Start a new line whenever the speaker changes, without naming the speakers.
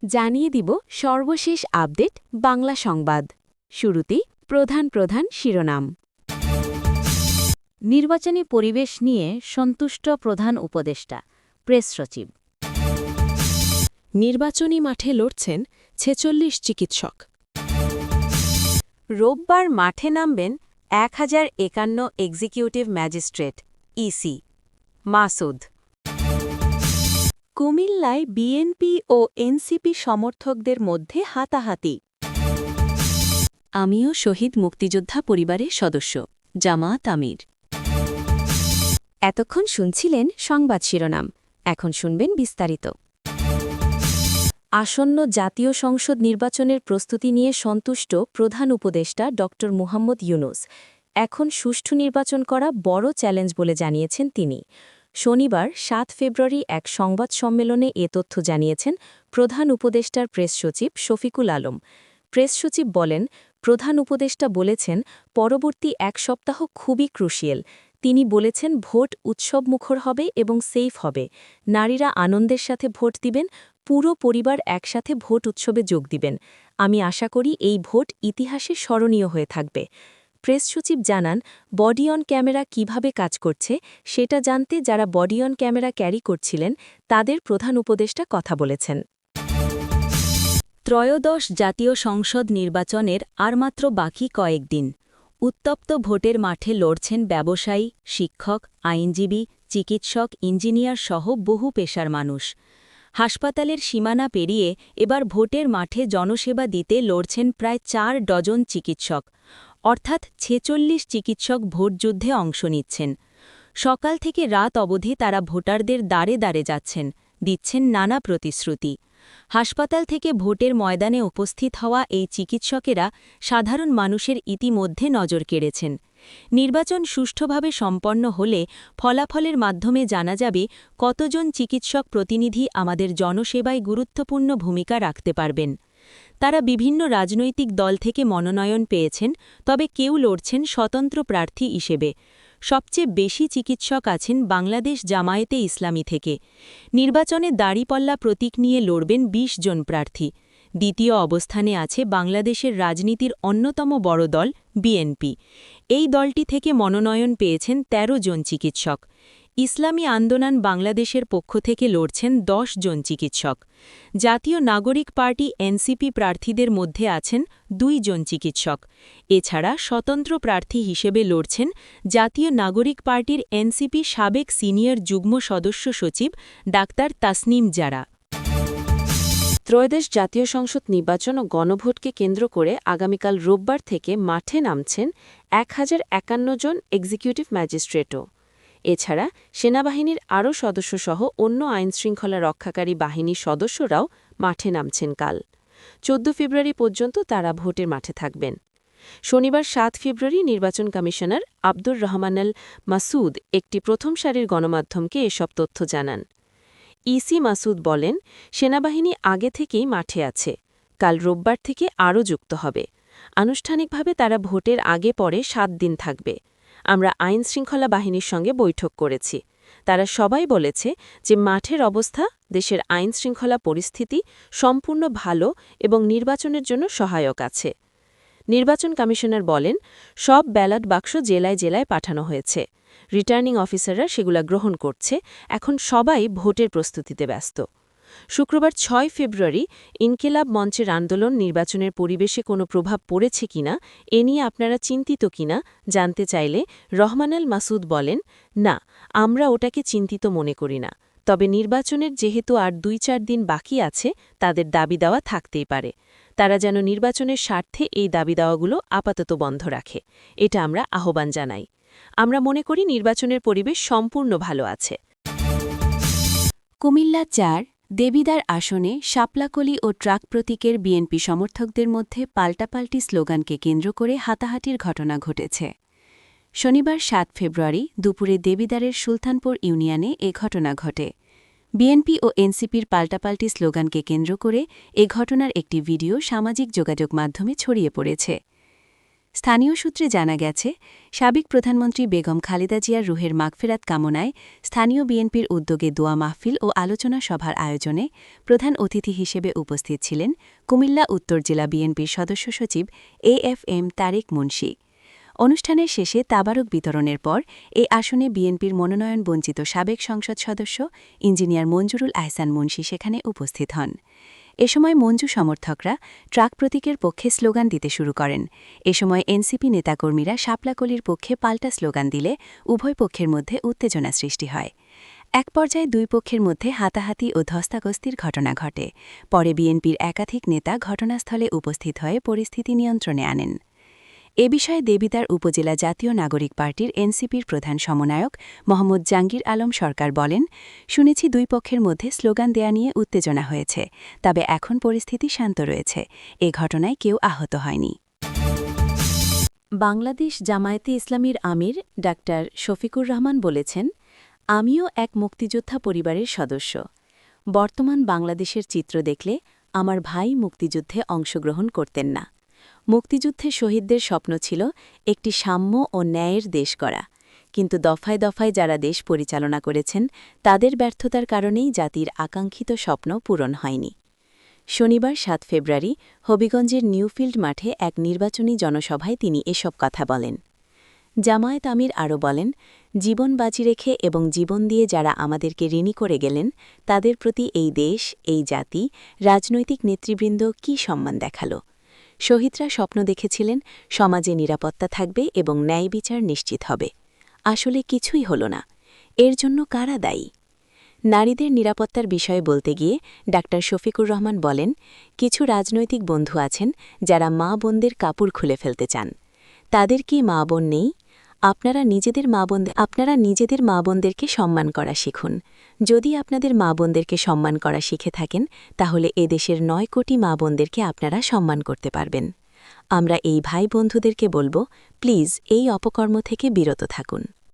জানিয়ে দিব সর্বশেষ আপডেট বাংলা সংবাদ। শুরুতেই প্রধান প্রধান শিরোনাম। নির্বাচনী পরিবেশ নিয়ে সন্তুষ্ট প্রধান উপদেষ্টা, প্রেস সচিব।
নির্বাচনী মাঠে লড়ছেন ৪৬ চিকিৎসক।
রোববার মাঠে নামবেন ১,০৫১ এক্সিকিউটিভ ম্যাজিস্ট্রেট ইসি। মাসুদ। কুমিল্লায় বিএনপি ও এনসিপি সমর্থকদের মধ্যে হাতাহাতি। আমিও শহীদ মুক্তিযোদ্ধা পরিবারের সদস্য, জামায়াত আমির। এতক্ষণ শুনছিলেন সংবাদ শিরোনাম, এখন শুনবেন বিস্তারিত। আসন্ন জাতীয় সংসদ নির্বাচনের প্রস্তুতি নিয়ে সন্তুষ্ট প্রধান উপদেষ্টা ড. মুহাম্মদ ইউনূস। এখন সুষ্ঠু নির্বাচন করা বড় চ্যালেঞ্জ বলে জানিয়েছেন তিনি। শনিবার ৭ ফেব্রুয়ারি এক সংবাদ সম্মেলনে এ তথ্য জানিয়েছেন প্রধান উপদেষ্টার প্রেস সচিব শফিকুল আলম। প্রেস সচিব বলেন, প্রধান উপদেষ্টা বলেছেন, পরবর্তী এক সপ্তাহ খুবই ক্রুশিয়াল। তিনি বলেছেন, ভোট উৎসবমুখর হবে এবং সেফ হবে। নারীরা আনন্দের সাথে ভোট দিবেন, পুরো পরিবার একসাথে ভোট উৎসবে যোগ দিবেন। আমি আশা করি এই ভোট ইতিহাসে স্মরণীয় হয়ে থাকবে। প্রেস সচিব জানান, বডি অন ক্যামেরা কিভাবে কাজ করছে সেটা জানতে যারা বডি অন ক্যামেরা ক্যারি করছিলেন তাদের প্রধান উপদেষ্টা কথা বলেছেন। ত্রয়োদশ জাতীয় সংসদ নির্বাচনের আর মাত্র বাকি কয়েকদিন। উত্তপ্ত ভোটের মাঠে লড়ছেন ব্যবসায়ী, শিক্ষক, আইনজীবী, চিকিৎসক, ইঞ্জিনিয়ার সহ বহু পেশার মানুষ। হাসপাতালের সীমানা পেরিয়ে এবার ভোটের মাঠে জনসেবা দিতে লড়ছেন প্রায় ৪ ডজন চিকিৎসক, অর্থাৎ ৪৬ চিকিৎসক ভোটযুদ্ধে অংশ নিচ্ছেন। সকাল থেকে রাত অবধি তারা ভোটারদের দ্বারে দ্বারে যাচ্ছেন, দিচ্ছেন নানা প্রতিশ্রুতি। হাসপাতাল থেকে ভোটের ময়দানে উপস্থিত হওয়া এই চিকিৎসকেরা সাধারণ মানুষের ইতিমধ্যে নজর কেড়েছেন। নির্বাচন সুষ্ঠুভাবে সম্পন্ন হলে ফলাফলের মাধ্যমে জানা যাবে কতজন চিকিৎসক প্রতিনিধি আমাদের জনসেবায় গুরুত্বপূর্ণ ভূমিকা রাখতে পারবেন। তারা বিভিন্ন রাজনৈতিক দল থেকে মনোনয়ন পেয়েছেন, তবে কেউ লড়ছেন স্বতন্ত্র প্রার্থী হিসেবে। সবচেয়ে বেশি চিকিৎসক আছেন বাংলাদেশ জামায়াতে ইসলামী থেকে। নির্বাচনে দাঁড়িপাল্লা প্রতীক নিয়ে লড়বেন ২০ জন প্রার্থী। দ্বিতীয় অবস্থানে আছে বাংলাদেশের রাজনীতির অন্যতম বড় দল বিএনপি। এই দলটি থেকে মনোনয়ন পেয়েছেন ১৩ জন চিকিৎসক। ইসলামী আন্দোলন বাংলাদেশের পক্ষ থেকে লড়ছেন ১০ জন চিকিৎসক। জাতীয় নাগরিক পার্টি এনসিপি প্রার্থীদের মধ্যে আছেন ২ জন চিকিৎসক। এছাড়া স্বতন্ত্র প্রার্থী হিসেবে লড়ছেন জাতীয় নাগরিক পার্টির এনসিপি সাবেক সিনিয়র যুগ্ম সদস্য সচিব ডাক্তার তাসনিম জারা। ত্রয়োদশ জাতীয় সংসদ নির্বাচন ও গণভোটকে কেন্দ্র করে আগামীকাল রোববার থেকে মাঠে নামছেন ১,০৫১ জন এক্সিকিউটিভ ম্যাজিস্ট্রেটও। এছাড়া সেনাবাহিনীর আরও সদস্যসহ অন্য আইনশৃঙ্খলা রক্ষাকারী বাহিনীর সদস্যরাও মাঠে নামছেন কাল। ১৪ ফেব্রুয়ারি পর্যন্ত তারা ভোটের মাঠে থাকবেন। শনিবার ৭ ফেব্রুয়ারি নির্বাচন কমিশনার আব্দুর রহমানুল মাসুদ একটি প্রথম সারির গণমাধ্যমকে এসব তথ্য জানান। ইসি মাসুদ বলেন, সেনাবাহিনী আগে থেকেই মাঠে আছে। কাল রোববার থেকে আরও যুক্ত হবে। আনুষ্ঠানিকভাবে তারা ভোটের আগে পরে ৭ দিন থাকবে। আমরা আইনশৃঙ্খলা বাহিনীর সঙ্গে বৈঠক করেছি। তারা সবাই বলেছে যে মাঠের অবস্থা, দেশের আইনশৃঙ্খলা পরিস্থিতি সম্পূর্ণ ভালো এবং নির্বাচনের জন্য সহায়ক আছে। নির্বাচন কমিশনার বলেন, সব ব্যালট বাক্স জেলায় জেলায় পাঠানো হয়েছে। রিটার্নিং অফিসাররা সেগুলা গ্রহণ করছে। এখন সবাই ভোটের প্রস্তুতিতে ব্যস্ত। শুক্রবার ৬ ফেব্রুয়ারি ইনকিলাব মঞ্চের আন্দোলন নির্বাচনের পরিবেশে কোনো প্রভাব পড়েছে কিনা, এ নিয়ে আপনারা চিন্তিত কিনা জানতে চাইলে রহমানুল মাসুদ বলেন, না, আমরা ওটাকে চিন্তিত মনে করি না। তবে নির্বাচনের যেহেতু আর ২-৪ দিন বাকি আছে, তাদের দাবি দেওয়া থাকতেই পারে। তারা যেন নির্বাচনের স্বার্থে এই দাবি দেওয়াগুলো আপাতত বন্ধ রাখে, এটা আমরা আহ্বান জানাই। আমরা মনে করি নির্বাচনের পরিবেশ সম্পূর্ণ ভালো আছে। কুমিল্লা ৪ দেবিদার আসনে শাপলাকলি ও ট্রাক প্রতীকের বিএনপি সমর্থকদের মধ্যে পাল্টাপাল্টি স্লোগানকে কেন্দ্র করে হাতাহাতির ঘটনা ঘটেছে। শনিবার ৭ ফেব্রুয়ারি দুপুরে দেবিদারের সুলতানপুর ইউনিয়নে এ ঘটনা ঘটে। বিএনপি ও এনসিপির পাল্টাপাল্টি স্লোগানকে কেন্দ্র করে এ ঘটনার একটি ভিডিও সামাজিক যোগাযোগ মাধ্যমে ছড়িয়ে পড়েছে।
স্থানীয় সূত্রে জানা গেছে, সাবেক প্রধানমন্ত্রী বেগম খালেদা জিয়ার রুহের মাগফেরাত কামনায় স্থানীয় বিএনপির উদ্যোগে দোয়া মাহফিল ও আলোচনা সভার আয়োজনে প্রধান অতিথি হিসেবে উপস্থিত ছিলেন কুমিল্লা উত্তর জেলা বিএনপির সদস্য সচিব AFM তারেক মুন্সি। অনুষ্ঠানের শেষে তাবারক বিতরণের পর এই আসনে বিএনপির মনোনয়ন বঞ্চিত সাবেক সংসদ সদস্য ইঞ্জিনিয়ার মঞ্জুরুল আহসান মুন্সি সেখানে উপস্থিত হন। এ সময় মঞ্জু সমর্থকরা ট্রাক প্রতীকের পক্ষে স্লোগান দিতে শুরু করেন। এ সময় এনসিপি নেতাকর্মীরা শাপলাকলির পক্ষে পাল্টা স্লোগান দিলে উভয় পক্ষের মধ্যে উত্তেজনা সৃষ্টি হয়। এক পর্যায়ে দুই পক্ষের মধ্যে হাতাহাতি ও ধস্তাধস্তির ঘটনা ঘটে। পরে বিএনপির একাধিক নেতা ঘটনাস্থলে উপস্থিত হয়ে পরিস্থিতি নিয়ন্ত্রণে আনেন। এ বিষয়ে দেবিদ্বার উপজেলা জাতীয় নাগরিক পার্টির এনসিপির প্রধান সমন্বয়ক মোহাম্মদ জাহাঙ্গীর আলম সরকার বলেন, শুনেছি দুই পক্ষের মধ্যে স্লোগান দেয়া নিয়ে উত্তেজনা হয়েছে, তবে এখন পরিস্থিতি শান্ত রয়েছে। এ ঘটনায় কেউ আহত হয়নি।
বাংলাদেশ জামায়াতে ইসলামীর আমির ডাক্তার শফিকুর রহমান বলেছেন, আমিও এক মুক্তিযোদ্ধা পরিবারের সদস্য। বর্তমান বাংলাদেশের চিত্র দেখলে আমার ভাই মুক্তিযুদ্ধে অংশগ্রহণ করতেন না। মুক্তিযুদ্ধে শহীদদের স্বপ্ন ছিল একটি সাম্য ও ন্যায়ের দেশ গড়া, কিন্তু দফায় দফায় যারা দেশ পরিচালনা করেছেন তাদের ব্যর্থতার কারণেই জাতির আকাঙ্ক্ষিত স্বপ্ন পূরণ হয়নি। শনিবার ৭ ফেব্রুয়ারি হবিগঞ্জের নিউফিল্ড মাঠে এক নির্বাচনী জনসভায় তিনি এসব কথা বলেন। জামায়াত আমির আরও বলেন, জীবন বাজি রেখে এবং জীবন দিয়ে যারা আমাদেরকে ঋণী করে গেলেন তাদের প্রতি এই দেশ, এই জাতি, রাজনৈতিক নেতৃবৃন্দ কী সম্মান দেখাল। শহীদরা স্বপ্ন দেখেছিলেন সমাজে নিরাপত্তা থাকবে এবং ন্যায় বিচার নিশ্চিত হবে। আসলে কিছুই হল না। এর জন্য কারা দায়ী? নারীদের নিরাপত্তার বিষয়ে বলতে গিয়ে ডাক্তার শফিকুর রহমান বলেন, কিছু রাজনৈতিক বন্ধু আছেন যারা মা বোনদের কাপড় খুলে ফেলতে চান। তাদের কি মা বোন নেই? আপনারা নিজেদের মা বোনদেরকে সম্মান করা শিখুন। যদি আপনাদের মা বোনদেরকে সম্মান করা শিখে থাকেন তাহলে এদেশের ৯ কোটি মা বোনদেরকে আপনারা সম্মান করতে পারবেন। আমরা এই ভাই বন্ধুদেরকে বলবো, প্লিজ এই অপকর্ম থেকে বিরত থাকুন।